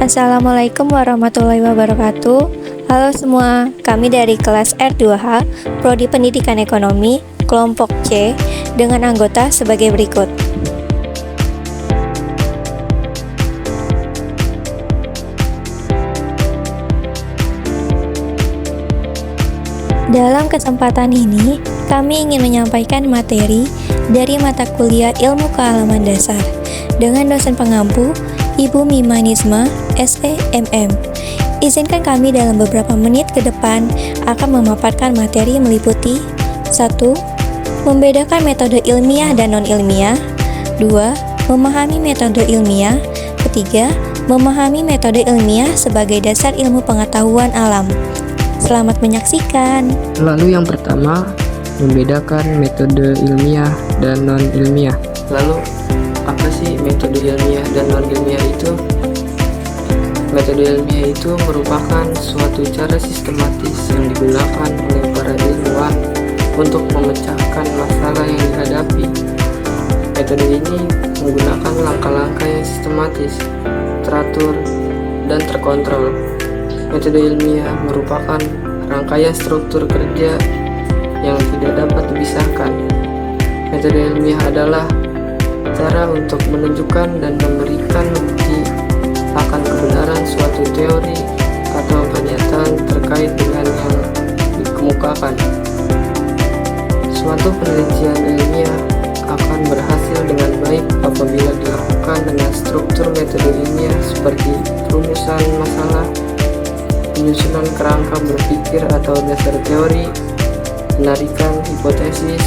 Assalamualaikum warahmatullahi wabarakatuh. Halo semua, kami dari kelas R2H, Prodi Pendidikan Ekonomi, kelompok C, dengan anggota sebagai berikut. Dalam kesempatan ini, kami ingin menyampaikan materi dari mata kuliah Ilmu Kealaman Dasar dengan dosen pengampu Ibu Mimanisma, SEMM. Izinkan kami dalam beberapa menit ke depan akan memaparkan materi meliputi 1. Membedakan metode ilmiah dan non-ilmiah. 2. Memahami metode ilmiah. 3. Memahami metode ilmiah sebagai dasar ilmu pengetahuan alam. Selamat menyaksikan. Lalu yang pertama, membedakan metode ilmiah dan non-ilmiah. Lalu, apa sih metode ilmiah dan non-ilmiah itu? Metode ilmiah itu merupakan suatu cara sistematis yang digunakan oleh para ilmuwan untuk memecahkan masalah yang dihadapi. Metode ini menggunakan langkah-langkah yang sistematis, teratur, dan terkontrol. Metode ilmiah merupakan rangkaian struktur kerja yang tidak dapat dipisahkan. Metode ilmiah adalah cara untuk menunjukkan dan memberikan bukti akan kebenaran suatu teori atau pernyataan terkait dengan yang dikemukakan. Suatu penelitian ilmiah akan berhasil dengan baik apabila dilakukan dengan struktur metode ilmiah seperti perumusan masalah, penyusunan kerangka berpikir atau dasar teori, penarikan hipotesis,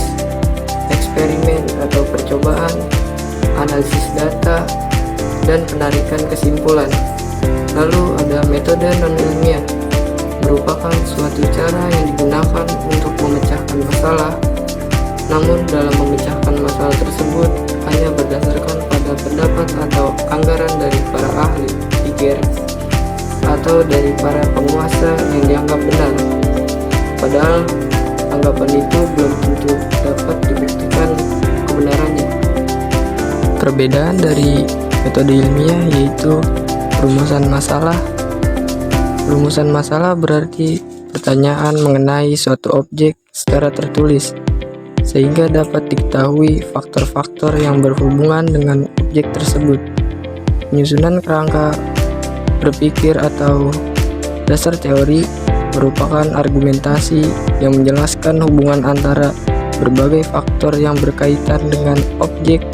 eksperimen atau percobaan, analisis data, dan penarikan kesimpulan. Lalu ada metode non-ilmiah, merupakan suatu cara yang digunakan untuk memecahkan masalah, namun dalam memecahkan masalah tersebut hanya berdasarkan pada pendapat atau anggaran dari para ahli pikir atau dari para penguasa yang dianggap benar, padahal anggapan itu belum tentu dapat dibuktikan kebenarannya. Perbedaan dari metode ilmiah yaitu perumusan masalah. Perumusan masalah berarti pertanyaan mengenai suatu objek secara tertulis, sehingga dapat diketahui faktor-faktor yang berhubungan dengan objek tersebut. Penyusunan kerangka berpikir atau dasar teori merupakan argumentasi yang menjelaskan hubungan antara berbagai faktor yang berkaitan dengan objek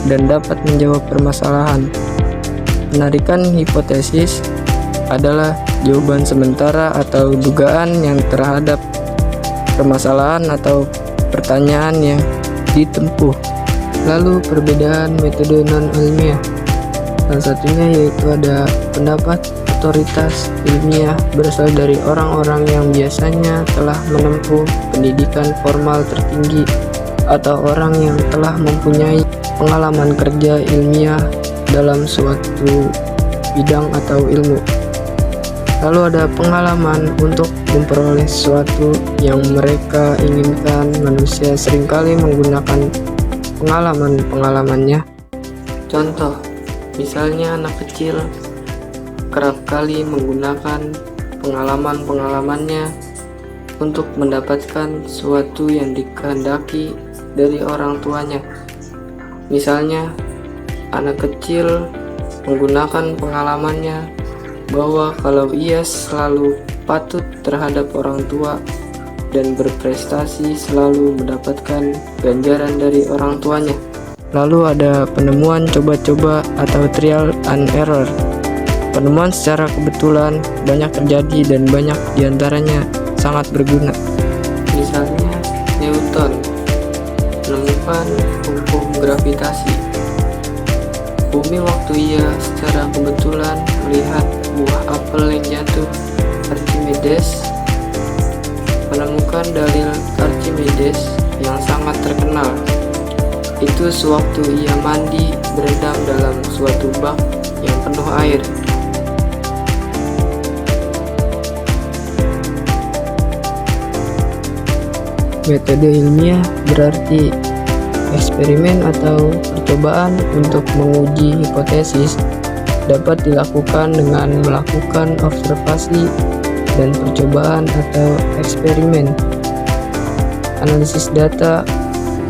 dan dapat menjawab permasalahan. Penarikan hipotesis adalah jawaban sementara atau dugaan yang terhadap permasalahan atau pertanyaan yang ditempuh. Lalu perbedaan metode non-ilmiah, salah satunya yaitu ada pendapat otoritas ilmiah berasal dari orang-orang yang biasanya telah menempuh pendidikan formal tertinggi atau orang yang telah mempunyai pengalaman kerja ilmiah dalam suatu bidang atau ilmu. Lalu ada pengalaman untuk memperoleh sesuatu yang mereka inginkan. Manusia seringkali menggunakan pengalaman-pengalamannya. Contoh, misalnya anak kecil kerap kali menggunakan pengalaman-pengalamannya untuk mendapatkan sesuatu yang dikehendaki dari orang tuanya. Misalnya, anak kecil menggunakan pengalamannya bahwa kalau ia selalu patuh terhadap orang tua dan berprestasi selalu mendapatkan ganjaran dari orang tuanya. Lalu ada penemuan coba-coba atau trial and error. Penemuan secara kebetulan banyak terjadi dan banyak diantaranya sangat berguna. Misalnya, Newton menemukan hukum gravitasi. Bumi waktu ia secara kebetulan melihat buah apel yang jatuh. Archimedes menemukan dalil Archimedes yang sangat terkenal. Itu sewaktu ia mandi berendam dalam suatu bak yang penuh air. Metode ilmiah berarti eksperimen atau percobaan untuk menguji hipotesis dapat dilakukan dengan melakukan observasi dan percobaan atau eksperimen. Analisis data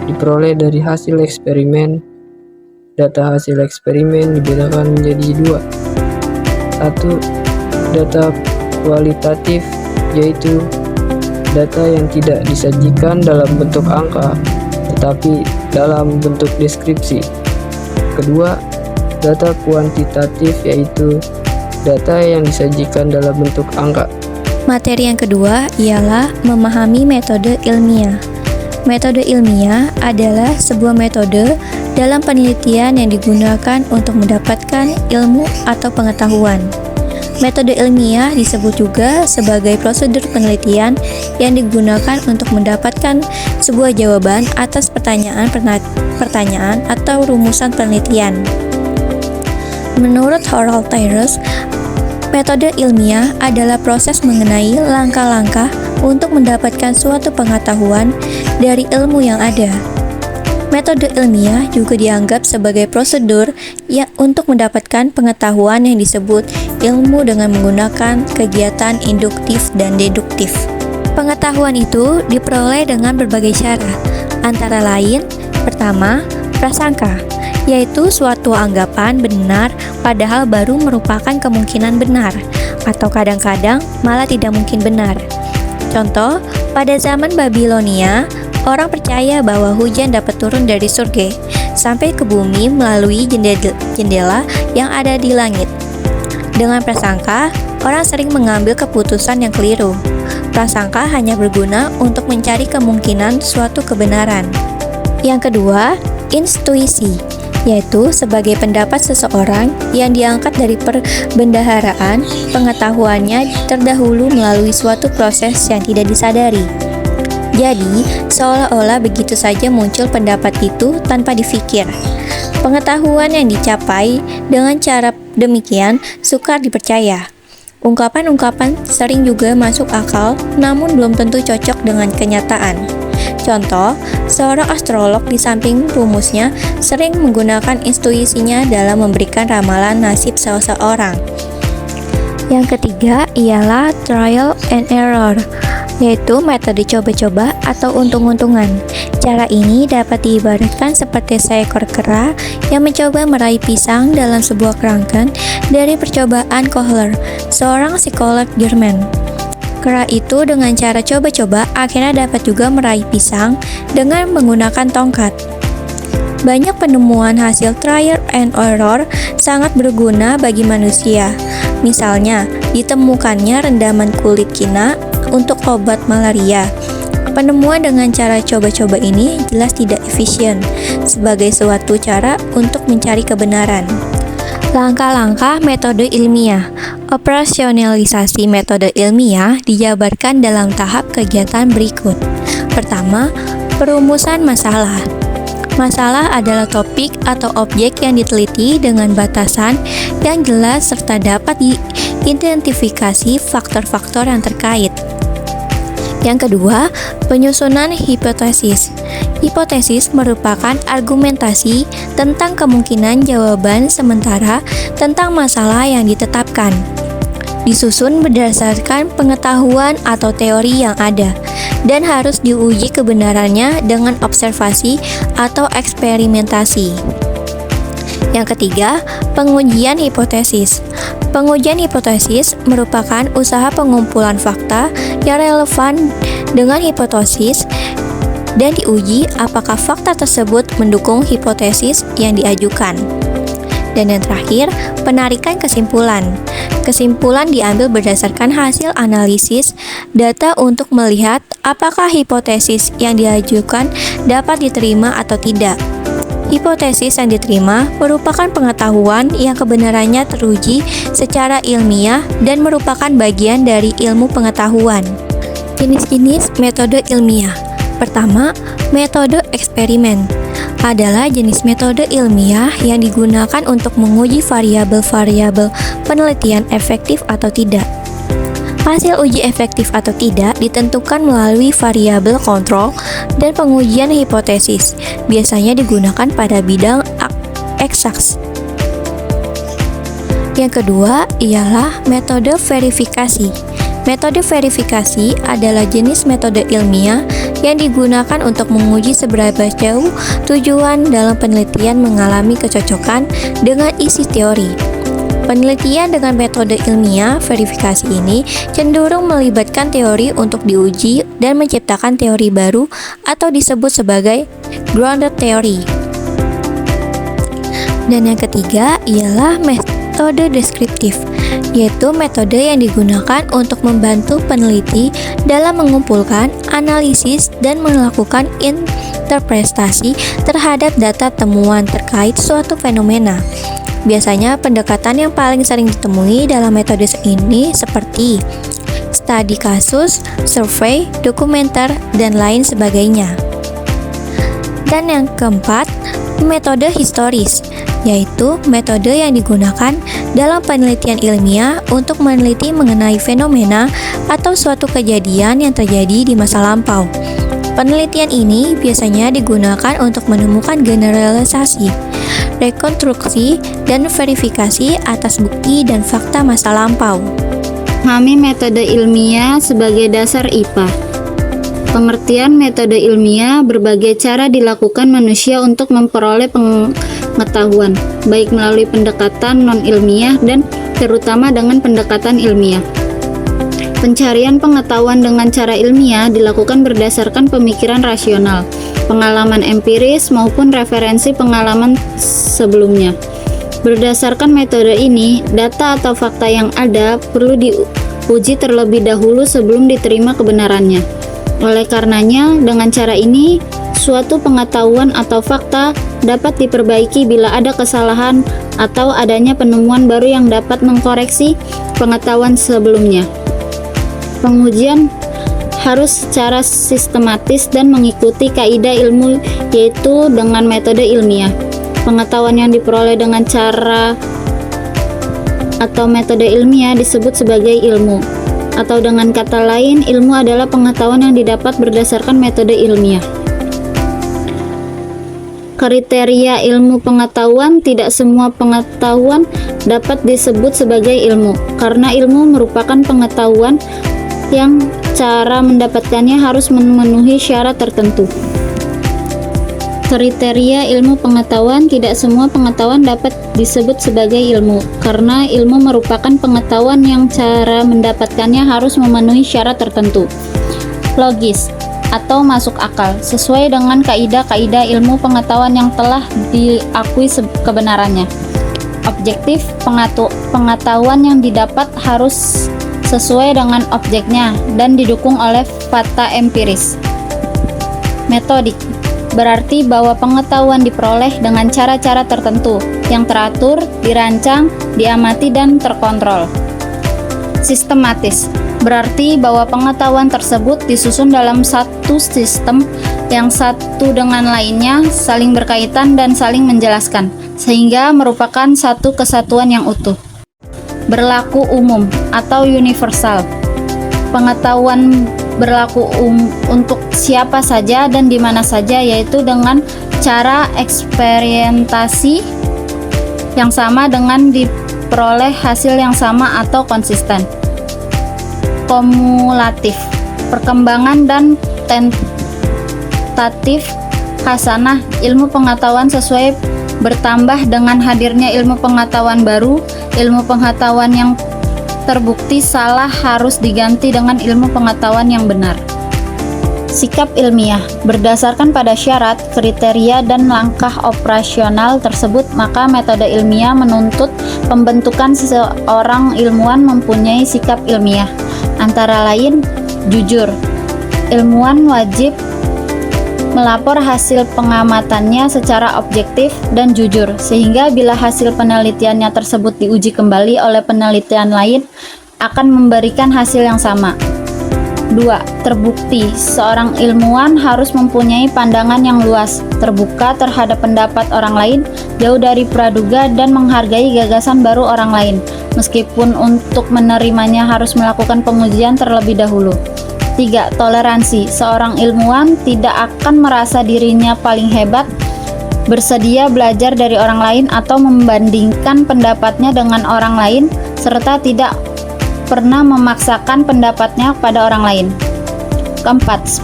diperoleh dari hasil eksperimen. Data hasil eksperimen dibedakan menjadi dua. Satu, data kualitatif, yaitu data yang tidak disajikan dalam bentuk angka, tetapi dalam bentuk deskripsi. Kedua, data kuantitatif, yaitu data yang disajikan dalam bentuk angka. Materi yang kedua ialah memahami metode ilmiah. Metode ilmiah adalah sebuah metode dalam penelitian yang digunakan untuk mendapatkan ilmu atau pengetahuan. Metode ilmiah disebut juga sebagai prosedur penelitian yang digunakan untuk mendapatkan sebuah jawaban atas pertanyaan atau rumusan penelitian. Menurut Harold Tyrrell, metode ilmiah adalah proses mengenai langkah-langkah untuk mendapatkan suatu pengetahuan dari ilmu yang ada. Metode ilmiah juga dianggap sebagai prosedur yang untuk mendapatkan pengetahuan yang disebut ilmu dengan menggunakan kegiatan induktif dan deduktif. Pengetahuan itu diperoleh dengan berbagai cara, antara lain, pertama, prasangka, yaitu suatu anggapan benar padahal baru merupakan kemungkinan benar, atau kadang-kadang malah tidak mungkin benar. Contoh, pada zaman Babilonia, orang percaya bahwa hujan dapat turun dari surga sampai ke bumi melalui jendela yang ada di langit. Dengan prasangka, orang sering mengambil keputusan yang keliru. Prasangka hanya berguna untuk mencari kemungkinan suatu kebenaran. Yang kedua, intuisi, yaitu sebagai pendapat seseorang yang diangkat dari perbendaharaan pengetahuannya terdahulu melalui suatu proses yang tidak disadari. Jadi, seolah-olah begitu saja muncul pendapat itu tanpa dipikir. Pengetahuan yang dicapai dengan cara demikian sukar dipercaya. Ungkapan-ungkapan sering juga masuk akal, namun belum tentu cocok dengan kenyataan. Contoh, seorang astrolog di samping rumusnya sering menggunakan intuisinya dalam memberikan ramalan nasib seseorang. Yang ketiga ialah trial and error, yaitu metode coba-coba atau untung-untungan. Cara ini dapat diibaratkan seperti seekor kera yang mencoba meraih pisang dalam sebuah kerangka dari percobaan Kohler, seorang psikolog Jerman. Kera itu dengan cara coba-coba akhirnya dapat juga meraih pisang dengan menggunakan tongkat. Banyak penemuan hasil trial and error sangat berguna bagi manusia. Misalnya, ditemukannya rendaman kulit kina untuk obat malaria. Penemuan dengan cara coba-coba ini jelas tidak efisien sebagai suatu cara untuk mencari kebenaran. Langkah-langkah metode ilmiah. Operasionalisasi metode ilmiah dijabarkan dalam tahap kegiatan berikut. Pertama, perumusan masalah. Masalah adalah topik atau objek yang diteliti dengan batasan yang jelas serta dapat diidentifikasi faktor-faktor yang terkait. Yang kedua, penyusunan hipotesis. Hipotesis merupakan argumentasi tentang kemungkinan jawaban sementara tentang masalah yang ditetapkan. Disusun berdasarkan pengetahuan atau teori yang ada dan harus diuji kebenarannya dengan observasi atau eksperimentasi. Yang ketiga, pengujian hipotesis. Pengujian hipotesis merupakan usaha pengumpulan fakta yang relevan dengan hipotesis dan diuji apakah fakta tersebut mendukung hipotesis yang diajukan. Dan yang terakhir, penarikan kesimpulan. Kesimpulan diambil berdasarkan hasil analisis data untuk melihat apakah hipotesis yang diajukan dapat diterima atau tidak. Hipotesis yang diterima merupakan pengetahuan yang kebenarannya teruji secara ilmiah dan merupakan bagian dari ilmu pengetahuan. Jenis-jenis metode ilmiah. Pertama, metode eksperimen adalah jenis metode ilmiah yang digunakan untuk menguji variabel-variabel penelitian efektif atau tidak. Hasil uji efektif atau tidak ditentukan melalui variabel kontrol dan pengujian hipotesis, biasanya digunakan pada bidang eksaks. Yang kedua ialah metode verifikasi. Metode verifikasi adalah jenis metode ilmiah yang digunakan untuk menguji seberapa jauh tujuan dalam penelitian mengalami kecocokan dengan isi teori. Penelitian dengan metode ilmiah verifikasi ini cenderung melibatkan teori untuk diuji dan menciptakan teori baru atau disebut sebagai grounded theory. Dan yang ketiga ialah metode deskriptif, yaitu metode yang digunakan untuk membantu peneliti dalam mengumpulkan, analisis, dan melakukan interpretasi terhadap data temuan terkait suatu fenomena. Biasanya pendekatan yang paling sering ditemui dalam metode ini seperti studi kasus, survei, dokumenter, dan lain sebagainya. Dan yang keempat, metode historis, yaitu metode yang digunakan dalam penelitian ilmiah untuk meneliti mengenai fenomena atau suatu kejadian yang terjadi di masa lampau. Penelitian ini biasanya digunakan untuk menemukan generalisasi, rekonstruksi, dan verifikasi atas bukti dan fakta masa lampau. Memahami metode ilmiah sebagai dasar IPA. Pengertian metode ilmiah berbagai cara dilakukan manusia untuk memperoleh pengetahuan, baik melalui pendekatan non-ilmiah dan terutama dengan pendekatan ilmiah. Pencarian pengetahuan dengan cara ilmiah dilakukan berdasarkan pemikiran rasional, pengalaman empiris maupun referensi pengalaman sebelumnya. Berdasarkan metode ini, data atau fakta yang ada perlu diuji terlebih dahulu sebelum diterima kebenarannya. Oleh karenanya, dengan cara ini, suatu pengetahuan atau fakta dapat diperbaiki bila ada kesalahan atau adanya penemuan baru yang dapat mengkoreksi pengetahuan sebelumnya. Pengujian harus secara sistematis dan mengikuti kaidah ilmu, yaitu dengan metode ilmiah. Pengetahuan yang diperoleh dengan cara atau metode ilmiah disebut sebagai ilmu. Atau dengan kata lain, ilmu adalah pengetahuan yang didapat berdasarkan metode ilmiah. Kriteria ilmu pengetahuan: tidak semua pengetahuan dapat disebut sebagai ilmu, karena ilmu merupakan pengetahuan yang cara mendapatkannya harus memenuhi syarat tertentu. Kriteria ilmu pengetahuan: tidak semua pengetahuan dapat disebut sebagai ilmu, karena ilmu merupakan pengetahuan yang cara mendapatkannya harus memenuhi syarat tertentu. Logis atau masuk akal, sesuai dengan kaidah-kaidah ilmu pengetahuan yang telah diakui kebenarannya. Objektif, pengetahuan yang didapat harus sesuai dengan objeknya dan didukung oleh fakta empiris. Metodik berarti bahwa pengetahuan diperoleh dengan cara-cara tertentu yang teratur, dirancang, diamati, dan terkontrol. Sistematis berarti bahwa pengetahuan tersebut disusun dalam satu sistem yang satu dengan lainnya saling berkaitan dan saling menjelaskan, sehingga merupakan satu kesatuan yang utuh. Berlaku umum atau universal. Pengetahuan berlaku untuk siapa saja dan di mana saja, yaitu dengan cara eksperimentasi yang sama dengan diperoleh hasil yang sama atau konsisten. Kumulatif, perkembangan dan tentatif hasanah. Ilmu pengetahuan sesuai bertambah dengan hadirnya ilmu pengetahuan baru. Ilmu pengetahuan yang terbukti salah harus diganti dengan ilmu pengetahuan yang benar. Sikap ilmiah berdasarkan pada syarat, kriteria, dan langkah operasional tersebut, maka metode ilmiah menuntut pembentukan seorang ilmuwan mempunyai sikap ilmiah. Antara lain, jujur. Ilmuwan wajib melapor hasil pengamatannya secara objektif dan jujur, sehingga bila hasil penelitiannya tersebut diuji kembali oleh penelitian lain, akan memberikan hasil yang sama. 2. Terbukti. Seorang ilmuwan harus mempunyai pandangan yang luas, terbuka terhadap pendapat orang lain, jauh dari praduga, dan menghargai gagasan baru orang lain, meskipun untuk menerimanya harus melakukan pengujian terlebih dahulu. 3. Toleransi. Seorang ilmuwan tidak akan merasa dirinya paling hebat bersedia belajar dari orang lain atau membandingkan pendapatnya dengan orang lain, serta tidak pernah memaksakan pendapatnya pada orang lain. Keempat,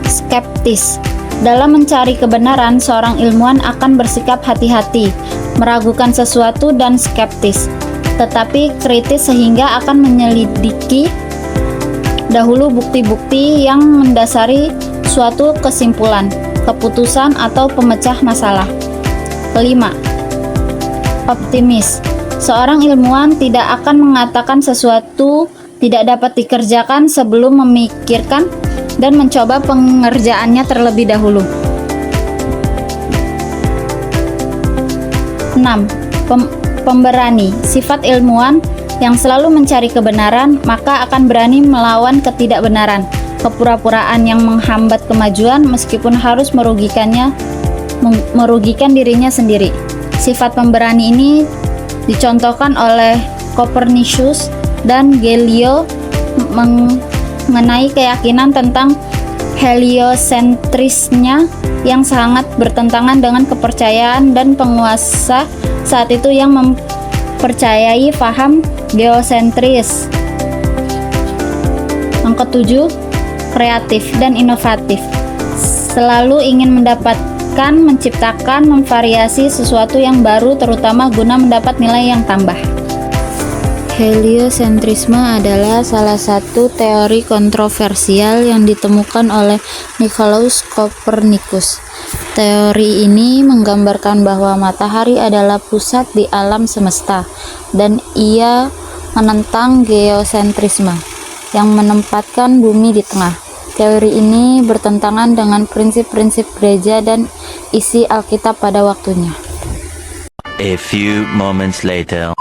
skeptis. Dalam mencari kebenaran, seorang ilmuwan akan bersikap hati-hati, meragukan sesuatu dan skeptis, tetapi kritis sehingga akan menyelidiki dahulu bukti-bukti yang mendasari suatu kesimpulan, keputusan, atau pemecah masalah. Kelima, optimis. Seorang ilmuwan tidak akan mengatakan sesuatu tidak dapat dikerjakan sebelum memikirkan dan mencoba pengerjaannya terlebih dahulu. 6. Pemberani. Sifat ilmuwan yang selalu mencari kebenaran, maka akan berani melawan ketidakbenaran, kepura-puraan yang menghambat kemajuan meskipun harus merugikan dirinya sendiri. Sifat pemberani ini dicontohkan oleh Copernicus dan Galileo mengenai keyakinan tentang heliocentrisnya yang sangat bertentangan dengan kepercayaan dan penguasa saat itu yang mempercayai paham geosentris. Yang ketujuh, kreatif dan inovatif. Selalu ingin menciptakan, memvariasi sesuatu yang baru, terutama guna mendapat nilai yang tambah. Heliocentrisme adalah salah satu teori kontroversial yang ditemukan oleh Nicolaus Copernicus. Teori ini menggambarkan bahwa matahari adalah pusat di alam semesta, dan ia menentang geosentrisme yang menempatkan bumi di tengah. Teori ini bertentangan dengan prinsip-prinsip gereja dan isi Alkitab pada waktunya. A few moments later.